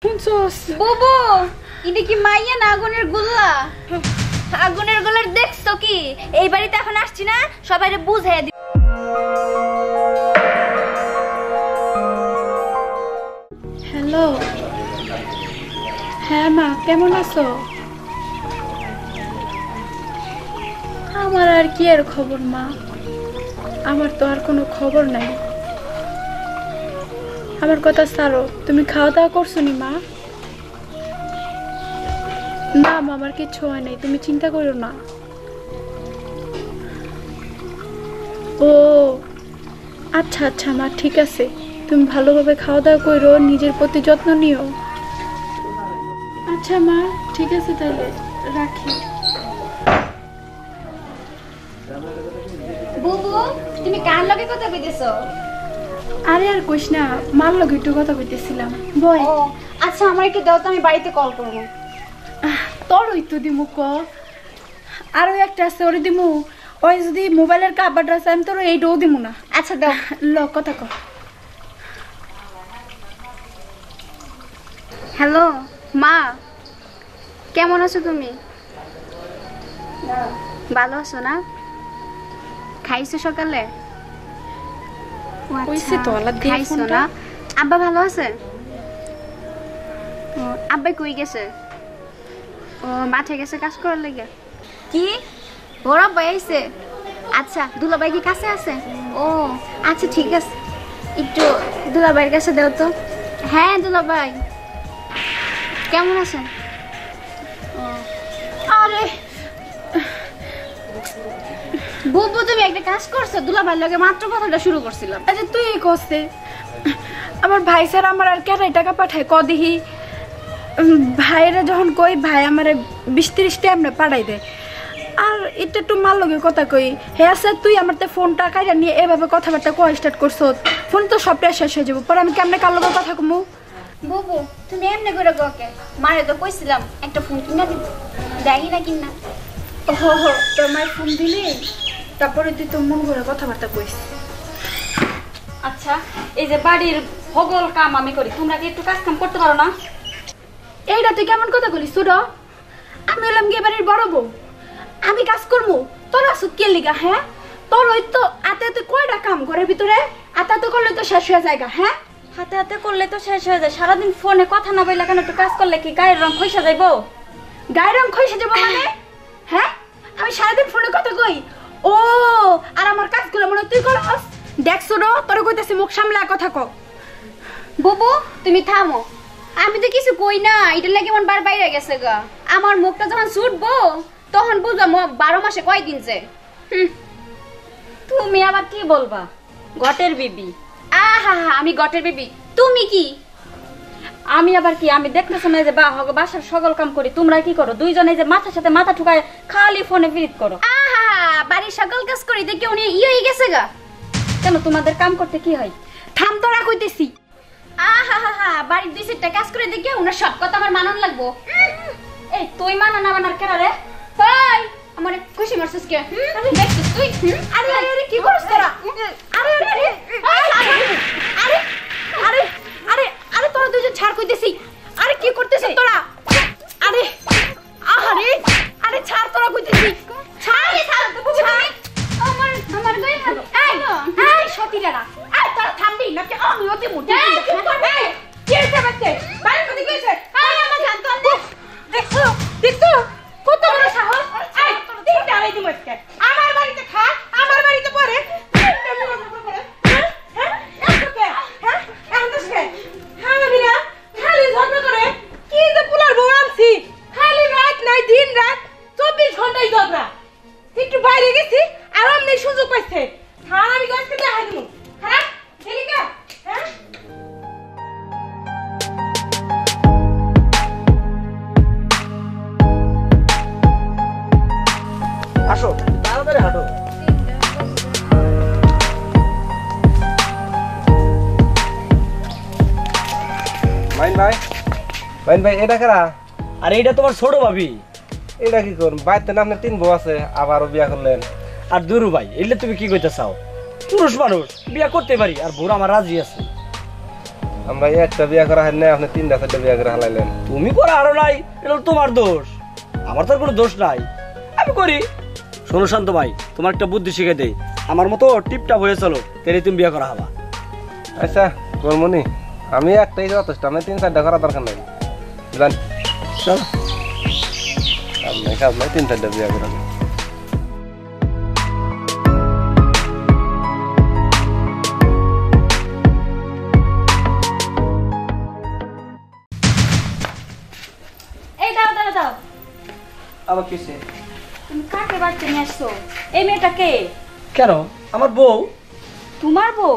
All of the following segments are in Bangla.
শুনছস বুবু ইনি কি মাইয়া না আগুনের গোলা? আগুনের গোলার দেখছো কি? এই বাড়িতে এখন আসছি না, সবাইরে বুঝাই দি। হ্যালো, হ্যাঁ মা, কেমন আছো? আমার আর কি এর খবর মা, আমার তো আর কোনো খবর নাই। আমার কথা ছাড়ো, তুমি খাওয়া দাওয়া করছো নি মা? না মা, আমার কিচ্ছু হয় নাই, তুমি চিন্তা করো না। ও আচ্ছা আচ্ছা মা, ঠিক আছে, তুমি ভালোভাবে খাওয়া দাওয়া করো, নিজের প্রতি যত্ন নিও। আচ্ছা মা, ঠিক আছে, তাহলে রাখি। বুবু তুমি কার লগে কথা কইতেছো? আরে আর কইস না, মার লগে একটু কথা কইতেছিলাম। বয়। ও আচ্ছা, আমার একটু দাও তো, আমি বাড়িতে কল করব। তোর ওই তো দিমু ক, আর ওই একটা আছে ওরে দিমু। ওই যদি মোবাইলের কাবারটা আছে, আমি তোর এইটাও দিমু না। আচ্ছা দাও। ল কথা ক। হ্যালো মা, কেমন আছো তুমি? ভালো আছো না? খাইছো সকালে? কইছে তো আলা দিয়ে খাইছো ফোনটা। না? আব্বা ভালো আছে? ও আব্বা কই গেছে? ও মাঠে গেছে কাজ করার লাগে। কি বড় আব্বা আইছে? আচ্ছা, দুলাভাই কি কাছে আছে? ও আচ্ছা ঠিক আছে, একটু দুলাভাইয়ের কাছে দাও তো। হ্যাঁ দুলাভাই, কেমন আছেন? আরে বুবু তুমি একটা কাজ করছো, দুলাভাইয়ের লগে মাত্র কথাটা শুরু করছিলাম। আচ্ছা তুই কইছে আমার ভাই স্যার আমার আর কেটাই টাকা পাঠায় ক দিহি। ভাইরা যখন কই, ভাই আমারে 20-30টা এমনি পাঠাই দেয়। আর এটা একটু মার লগে কথা কই, হ্যাঁ স্যার তুই আমার তো ফোনটা কাইরা নিয়ে এভাবে কথাবার্তা কয় স্টার্ট করছো, ফোন তো সবটা শেষ হয়ে যাবো, পরে আমি কেমনে কার লগে কথা কমু? বুবু তুমি এমনি করে গকে মারে তো কইছিলাম একটা ফোন কিনা দিব, দেই না কিনা। হো হো, তোর মায়ের ফোন দিলি, তারপরে তুই তো মন করে কথাবার্তা কইস। আচ্ছা, এই যে বাড়ির সকল কাম আমি করি, তোমরা কি একটু কাজ কাম করতে পারো না? এইটা তুই কেমন কথা বলিস ছোট? আমি হলাম গিয়ে বাড়ির বড় বউ, আমি কাজ করবো, তোর আসুক কে লিগা? হ্যাঁ তোর ওই তো আতে আতে কয়টা কাম ঘরের ভিতরে, আতে আতে করলে তো শেষ হয়ে যায়। হ্যাঁ হাতে হাতে করলে তো শেষ হয়ে যায়, সারাদিন ফোনে কথা না বললে কেন? একটু কাজ করলে কি গায়ের রং খইসা যাইবো? গায়ের রং খইসে যাবো মানে? হ্যাঁ আমি সারাদিন ফোনে কথা কই, ও আর আমার কাজগুলো মনে তুই করস? দেখছো র, তোর কইতাছি মুখ সামলা কথা ক। বুবু তুমি থামো, আমি তো কিছু কই না, এটা লাগে মন বার বাইরে গেছে গা। আমার মুখটা যখন ছুটবো তখন বুঝবো 12 মাসে কয়দিন যে। তুমি আবার কি বলবা? ঘটের বিবি। আহা হা, আমি গটের বেবি, তুমি কি? আমি আবার কি? আমি দেখতেছো না যে বাসার সকল কাম করি, তোমরা কি করো? দুইজনে যে মাথার সাথে মাথা ঠুকায় খালি ফোনে ফিরিত করো। আহা বাড়ির সকল কাজ করি দেখে উনি হয়ে গেছে গা। কেন তোমাদের কাম করতে কি হয়? থাম তোরা কইতেছি। আহা হা হা, বাড়ির 2-4টা কাজ করে দেখে উনার সব কথা আমার মানন লাগবো। এই তুই মানা না মানার কেন রে? তাই আমার খুশি মারছিস কে? দেখছিস তুই? আরে আরে আরে কি করছ তোরা? আরে আরে আরে আরে আরে আরে আরে তোরা দুজন ছাড় কইতেছি। আরে কি করতেছিস তোরা? আরে আরে আরে ছাড় তোরা কইতেছি। ছাড় ছাড় তো বুঝি তুমি। আমার গায়ে হাত। এই সতীরারা, এই তোরা থামবি নাকি আমি অতি মুটি? এই কি হইছে বাচ্চা? বাইরে কোথায় গেছে? এই আমার জান তো দেখছো দেখছো কত বড় সাহস? এই তিনটা আড়াই দিন আজকে আমার বাড়িতে খা, আমার বাড়িতে পড়ে। একটু বাইরে গেছি আরাম নেই, সুযোগ পাইছে। হ্যাঁ আমি গাছকে দেখা দিব। হ্যাঁ ঠিক আছে। হ্যাঁ আসো তাড়াতাড়ি হাঁটো। মাইন ভাই এটা কারা? আর এইটা তোমার ছোট ভাবি। এটা কি করুন? বাইতে না আপনার 3 বউ আছে, আবারও বিয়া করলেন। আর দুরু ভাই, এলে তুমি কি কইতে চাও? পুরুষ মানুষ বিয়া করতে পারি, আর বুড়া আমার রাজি আছে। আমরা একটা বিয়া করা হয় না, আপনি 3-4টা বিয়া করে হালাইলেন। তুমি করে আরো নাই, এটা তোমার দোষ, আমার তো কোনো দোষ নাই, আমি করি। শোনো শান্ত ভাই, তোমার একটা বুদ্ধি শিখে দেই, আমার মতো টিপটাপ হয়ে চলো, তাহলে তুমি বিয়ে করা হবা। আচ্ছা কর্মনি, আমি একটাই যথেষ্ট, আমি 3-4টা করা দরকার নাই। জান চলো। আপনি 3-4টা বিয়া করা। এই দাও দাও দাও, আবার কিসে? তুমি কাকে বাড়িতে নিয়ে আসছো? এই মেয়েটা কে? কেন? আমার বউ। তোমার বউ?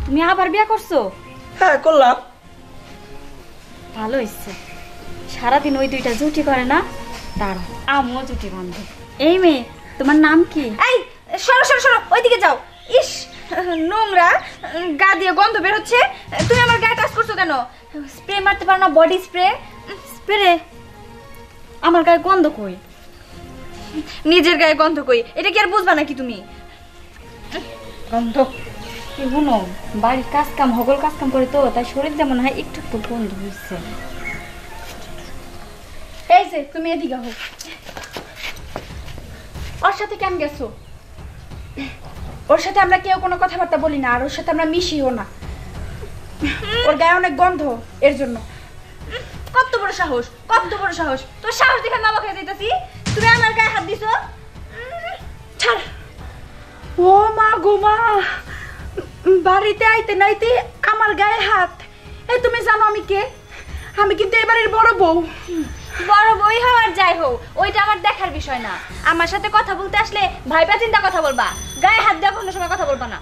তুমি আবার বিয়ে করছো? হ্যাঁ করলাম। ভালো হয়েছে, সারাদিন ওই দুইটা জুটি করে না, তারা আমিও জুটি বান্ধব। এই মেয়ে, তোমার নাম কি? এই সরো সরো সরো, ওইদিকে যাও। ইস, নোংরা, গা দিয়ে গন্ধ বের হচ্ছে। তুমি আমার গায়ে টাচ করছো কেন? স্প্রে মারতে পারো না? Body spray. স্প্রে? আমার গায়ে গন্ধ কই? নিজের গায়ে গন্ধ কই, এটা কি আর বুঝবা নাকি তুমি? গন্ধ কি শুনো, বাড়ির কাজ কাম হগল কাজ কাম করে তো, তাই শরীর যেমন হয় একটু একটু গন্ধ হয়েছে। এই যে তুমি এদিকে হো। ওর সাথে কেমন গেছো? ওর সাথে আমরা কেউ কোনো কথাবার্তা বলি না, আর ওর সাথে আমরা মিশিও না। ওর গায়ে অনেক গন্ধ, এর জন্য। কত বড় সাহস, কত বড় সাহস! তোর সাহস দেখে মামা খেয়ে দিতেছি, তুমি আমার গায়ে হাত দিছো। ছাড়। ও মা গো মা, বাড়িতে আইতে নাইতে আমার গায়ে হাত! এই তুমি জানো আমি কে? আমি কিন্তু এবারের বড় বউ। বড় বই হও আর যাই হোক, ওইটা আমার দেখার বিষয় না। আমার সাথে কথা বলতে আসলে ভাইবা চিন্তা কথা বলবা, গায়ে হাত দেওয়া কোনো সময় কথা বলবা না।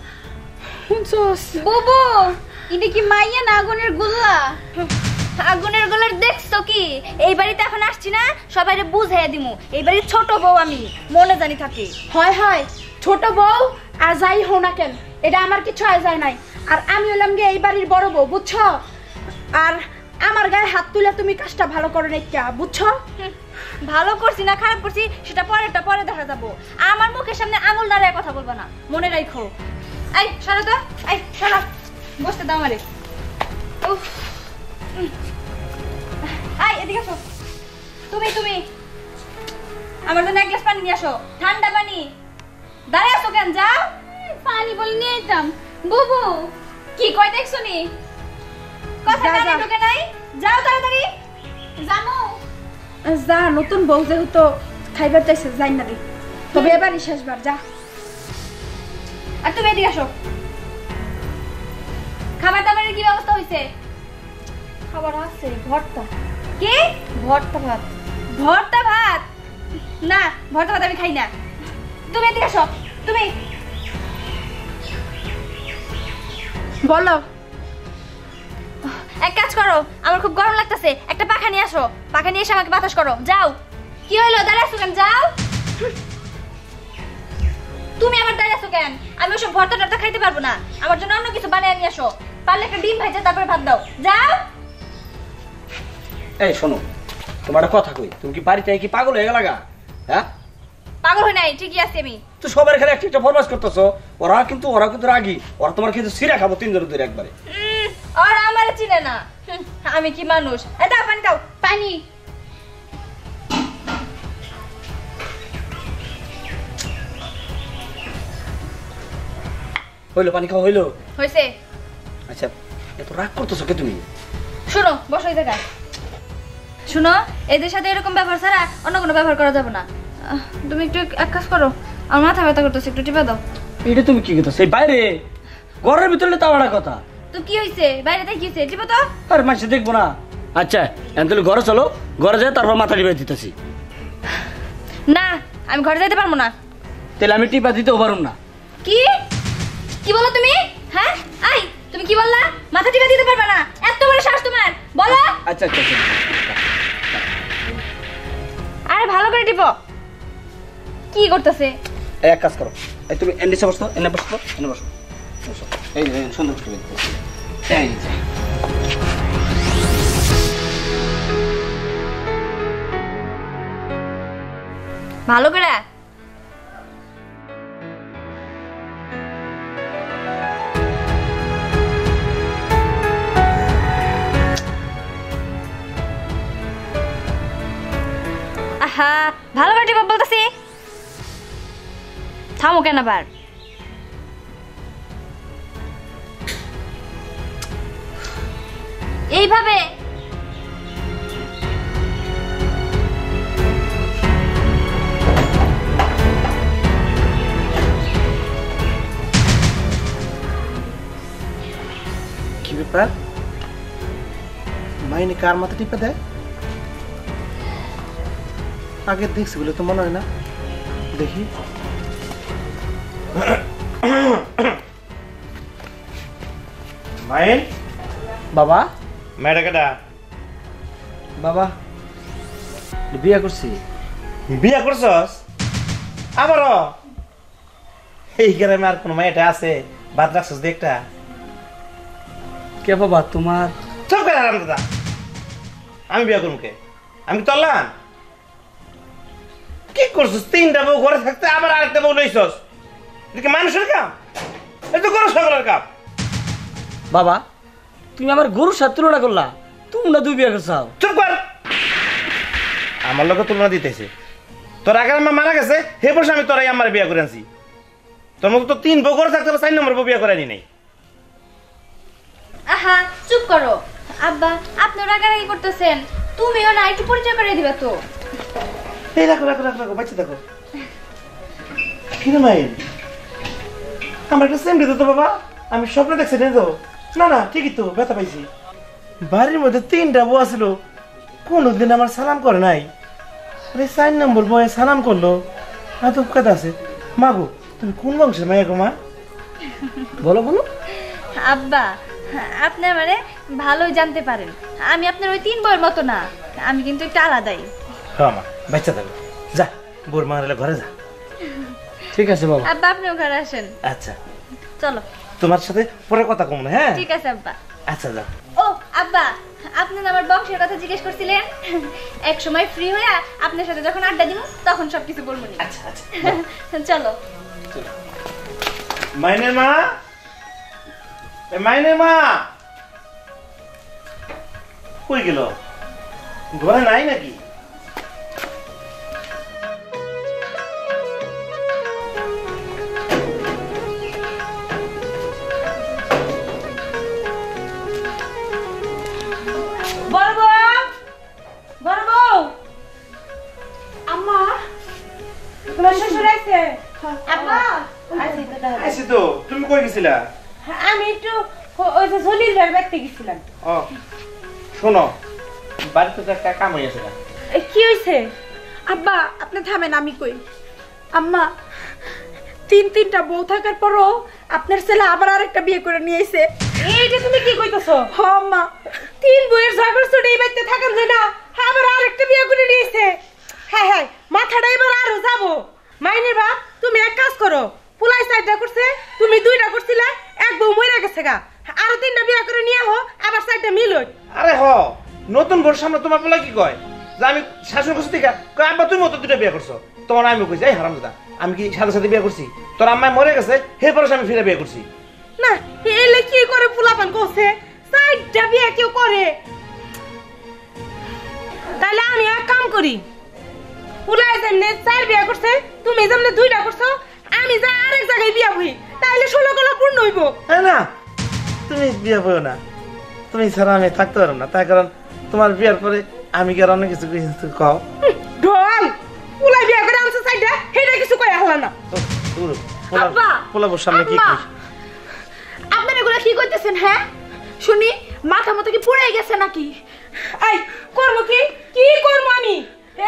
বুবু, এটা কি মাইয়া না আগুনের গোলা? আগুনের গোলার দেখছো কি? এই বাড়িতে এখন আসছি না, সবাই বুঝাইয়া দিমু এই বাড়ির ছোট বউ আমি, মনে জানি থাকে। হয় হয়, ছোট বউ আর যাই হো না কেন, এটা আমার কিছু আয় যায় নাই। আর আমি হলাম গিয়ে এই বাড়ির বড় বউ, বুঝছো? আর আমার গায়ে হাত তুলে তুমি কাজটা ভালো করো নাই, বুঝছো? ভালো করছি না খারাপ করছি সেটা পরে দেখা যাবো। আমার মুখের সামনে আঙুল নাড়ায় কথা বলবা না, মনে রাখো। এই সরো তো, এই সরো, বসতে দাও আমারে। উফ, এই এদিকে আসো। তুমি আমার জন্য এক গ্লাস পানি নিয়ে আসো, ঠান্ডা পানি। দাঁড়িয়ে আসো কেন? যাও। পানি বলে নিয়ে যেতাম। বুবু কি কয় দেখছো নি? কথা কানে ঢোকে নাই? যাও তাড়াতাড়ি, জানো যা, নতুন বউ যেহেতু খাইবার চাইছে, যাই না রে, তবে এবারই শেষবার, যা। আর তুমি এদিকে আসো। খাবার দাবারের কি ব্যবস্থা হয়েছে? খাবার আছে, ভর্তা। কি? ভর্তা ভাত। ভর্তা ভাত? না, ভর্তা ভাত আমি খাই না। তুমি এদিকে আসো। তুমি বলো। এক কাজ করো, আমার খুব গরম লাগতেছে, একটা পাখা নিয়ে আসো। পাখা নিয়ে এসে আমাকে বাতাস করো, যাও। কি হইলো, দাঁড়িয়ে আছো কেন? যাও। তুমি আমার দাঁড়িয়ে আছো কেন? আমি ওসব ভর্তা টর্তা খাইতে পারবো না, আমার জন্য অন্য কিছু বানিয়ে নিয়ে আসো। পারলে একটা ডিম ভাজা, তারপরে ভাত দাও, যাও। এই শোনো, তোমার একটা কথা কই, তুমি কি বাড়িতে কি পাগল হয়ে গেলা গা? হ্যাঁ, পাগল হই নাই, ঠিকই আছি আমি। তো সবার এখানে একটা ফরমাস করতেছো, ওরা কিন্তু রাগি, ওরা তোমার কিন্তু সিরা খাবো 3 জন ধরে একবারে। আর আমার চিনে না, আমি কি মানুষ? এই দাও পানি, দাও পানি। হইলো পানি খাওয়া হইলো? হইছে। আচ্ছা, এত রাগ করতেছো কে তুমি? শোনো, বসো এই জায়গায়। শোনো, এদের সাথে এরকম ব্যবহার ছাড়া অন্য কোনো ব্যবহার করা যাবে না। তুমি একটু এক কাজ করো, আমার মাথা ব্যথা করতেছে, একটু টিপে দাও। এটা তুমি কি কথা? সেই বাইরে ঘরের ভিতরে তাও একটা কথা। তো কি হইছে? বাইরে তাই কি হইছে? টিপে তো। আর মাসে দেখবো না। আচ্ছা এখন তাহলে ঘরে চলো, ঘরে যাই তারপর মাথা টিপে দিতেছি। না, আমি ঘরে যাইতে পারবো না। তাহলে আমি টিপা দিতেও পারুম না। কি কি বলো তুমি? হ্যাঁ, আই তুমি কি বললা? মাথা টিপে দিতে পারবে না? এত বড় সাহস তোমার? বলো। আচ্ছা আচ্ছা আচ্ছা, আরে ভালো করে টিপো। কি করতেছে? এক কাজ করো, এই তুমি এনে বসো, এনে বসো, এনে বসো, বসো। এই সুন্দর করে দিতেছি। এই যে ভালো করে। আহা ভালো করে টিপা বলতেছি থামো কেন আবার এইভাবে কি ব্যাপার মাইনে কার মাথা টিপে দেয় আগে দেখছি বলে তো মনে হয় না দেখি মাইন বাবা মেয়েটা কেটা বাবা বিয়ে করছি বিয়া করছস আবারও এই গ্রামে আর কোন মেয়েটা আছে বাদ রাখছস দেখটা কে বাবা তোমার চুপ করে আরাম দাদা আমি বিয়া করুম কে আমি কি তরলাম কি করছস তিনটা বউ ঘরে থাকতে আবার আরেকটা বউ লইছস এটা মানুষের কাম এটা গরু ছাগলের কাম বাবা তুমি আমার গরুর সাথে তুলনা করলা তোমরা দুই বিয়ে করছাও চুপ কর আমার লোক তুলনা দিতেছে তোর আগে আমার মারা গেছে হে বসে আমি তোরাই আমার বিয়া করে আনছি তোর মতো তো তিন বউ ঘরে থাকতে 4 নম্বর বউ বিয়া করে আনি নাই আহা চুপ করো আব্বা আপনি রাগারাগি করতেছেন তুমিও না একটু পরিচয় করে দিবা তো এই রাখো রাখো রাখো রাখো বাচ্চা দেখো কিরে মাইন আমার একটা সেম দিত তো বাবা আমি স্বপ্নে দেখছি না তো না না ঠিকই তো ব্যথা পাইছি বাড়ির মধ্যে 3টা বউ আছিল কোনোদিন আমার সালাম করে নাই আরে 4 নম্বর বয়ে সালাম করলো আদব কাদা আছে মাগো তুমি কোন বংশের মাইয়া গো মা বলো বলো আব্বা আপনি আমারে ভালোই জানতে পারেন আমি আপনার ওই 3 বউয়ের মতো না আমি কিন্তু একটু আলাদাই হ্যাঁ মা বাচ্চা থাকো যা বোর মারলে ঘরে যা ঠিক আছে বাবা আব্বা আপনিও ঘরে আসেন আচ্ছা চলো তোমার সাথে পরে কথা কম না হ্যাঁ ঠিক আছে আব্বা আচ্ছা যা ও আব্বা আপনি না আমার বংশের কথা জিজ্ঞেস করছিলেন এক সময় ফ্রি হইয়া আপনার সাথে যখন আড্ডা দিব তখন সবকিছু বলবো নি আচ্ছা আচ্ছা চলো মাইনের মা এ মাইনের মা কই গেল ঘরে নাই নাকি আম্মা তোমার শ্বশুর আইছে আব্বা আইছি তো তুমি কই গেছিলা আমি একটু ওই যে জলিল ভাই বাড়িতে গেছিলাম ও শোনো বাড়িতে তো একটা কাম হইছে না কি হইছে আব্বা আপনি থামেন আমি কই আম্মা তিনটা বউ থাকার পরও আপনার ছেলে আবার আরেকটা বিয়ে করে নিয়ে আইছে এইটা তুমি কি কইতাছো হ আম্মা 3 বউয়ের ঝগড়া ছড়ে এই বাড়িতে থাকার জন্য আবার আরেকটা বিয়ে করে নিয়েছে হ্যাঁ হ্যাঁ মাথাটা এবার আরো যাবো মাইনের বাপ তুমি এক কাজ করো পুলাই 4টা করছে তুমি 2টা করছিলা এক বউ মরে গেছে গা আরো 3টা বিয়ে করে নিয়ে আহো আবার 4টা মিলই আরে হ নতুন বউর সামনে তোমার বলা কি কয় যে আমি শাশুড়ি কাছে থেকে কয় আব্বা তুমি মতো দুটো বিয়ে করছো তোমার আমি কইছি এই হারামজাদা আমি কি সাথে সাথে বিয়ে করছি তোর আম্মা মরে গেছে হে পরে আমি ফিরে বিয়ে করছি না এলে কি করে ফুলাপান করছে 4টা বিয়ে কেউ করে তাহলে আমি এক কাম করি পুলাই যেমনে 4 বিয়ে করছে তুমি যেমনে 2টা করছো আমি যা আরেক জায়গায় বিয়ে হই তাহলে 16 গলা পূর্ণ হইব না তুমি বিয়ে বলো না তুমি ছাড়া আমি থাকতে পারবো না তার কারণ তোমার বিয়ের পরে আমি কি আর অনেক কিছু কও ঢোল পুলাই বিয়ে করে আনছে 4টা হেটা কিছু কই হলো না আব্বা পোলাবোর সামনে কি আম্মা, আপনারা এগুলা কি কইতেছেন হ্যাঁ শুনি মাথা মতো কি পুড়ে গেছে নাকি এই করব কি করব আমি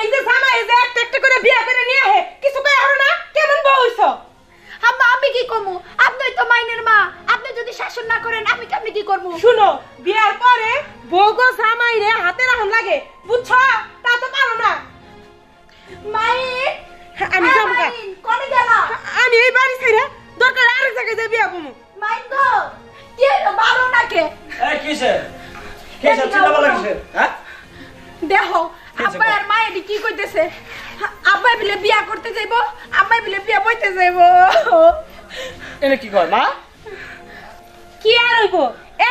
এই যে জামাই যে একটা একটা করে বিয়ে করে নিয়ে আহে কিছু কই হলো না কেমন বউ হইছো আম্মা আমি কি কমু আপনি তো মাইনের মা আপনি যদি শাসন না করেন আমি কেমনে কি করব শুনো বিয়ার পরে বউ গো জামাই রে হাতে রাখন লাগে বুঝছো তা তো পারো না মাইন আমি যাবো কোনে গেলা আমি এই বাড়ি ছেড়ে দরকার আরেক জায়গায় যাই বিয়া করবো মাইন গো কে মারো না কে এই কিসের চিন্তা বলা কিসের হ্যাঁ দেখো আব্বা আর মা এদি কি কইতেছে আব্বা বলে বিয়া করতে যাইবো আম্মা বলে বিয়া বইতে যাইবো এনে কি কয় মা কি আর হইবো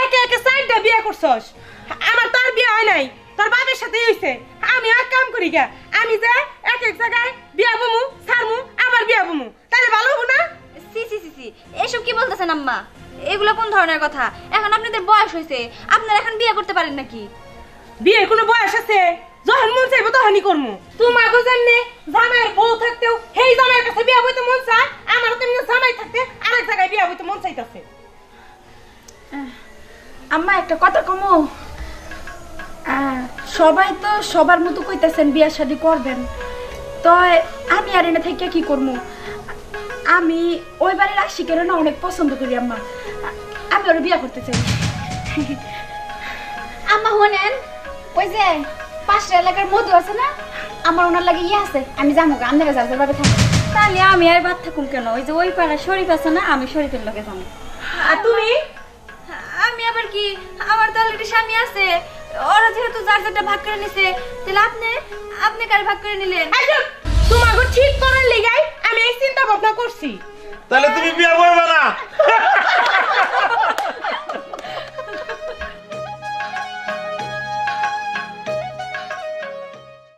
একে একে 4টা বিয়া করছস আমার তোর বিয়া হয় নাই তোর বাবার সাথে হইছে আমি এক কাম করি গা আমি যে এক এক জায়গায় বিয়া বমু ছাড়মু আবার বিয়া বমু তাহলে ভালো হবো না? সি সি সি সি এসব কি বলতেছেন আম্মা? এগুলো কোন ধরনের কথা? এখন আপনাদের বয়স হয়েছে, আপনারা এখন বিয়ে করতে পারেন নাকি? বিয়ের কোনো বয়স আছে? যখন মন চাইবো তখনই করমু। তোমার গো জাননে জামাইয়ের বউ থাকতেও সেই জামাইয়ের কাছে বিয়া বইতে মন চায়, আমারও তেমনি জামাই থাকতে আরেক জায়গায় বিয়া বইতে মন চাইতেছে। আম্মা একটা কথা কমো, সবাই তো সবার মতো কইতেছেন বিয়া শাদী করবেন, তো আমি আর এনে থেকে কি করবো? আমি ওই বাড়ির আশিকের না অনেক পছন্দ করি আম্মা, আমি ওর বিয়া করতে চাই। আম্মা শোনেন, ওই যে পাশের এলাকার মধু আছে না, আমার ওনার লাগে ইয়ে আছে, আমি জানো আপনারা যার ভাবে থাকবো। তাহলে আমি আর বাদ থাকুম কেন? ওই যে ওই পাড়া শরীফ আছে না, আমি শরীফের লগে যাবো। আর তুমি? আমি আবার কি, আমার তো অলরেডি স্বামী আছে, ওরা যেহেতু যার যারটা ভাগ করে নিছে, তাহলে আপনি কার ভাগ করে নিলেন? তোমাকে ঠিক করার লেগাই আমি এই চিন্তা ভাবনা করছি। তাহলে তুমি বিয়া করবা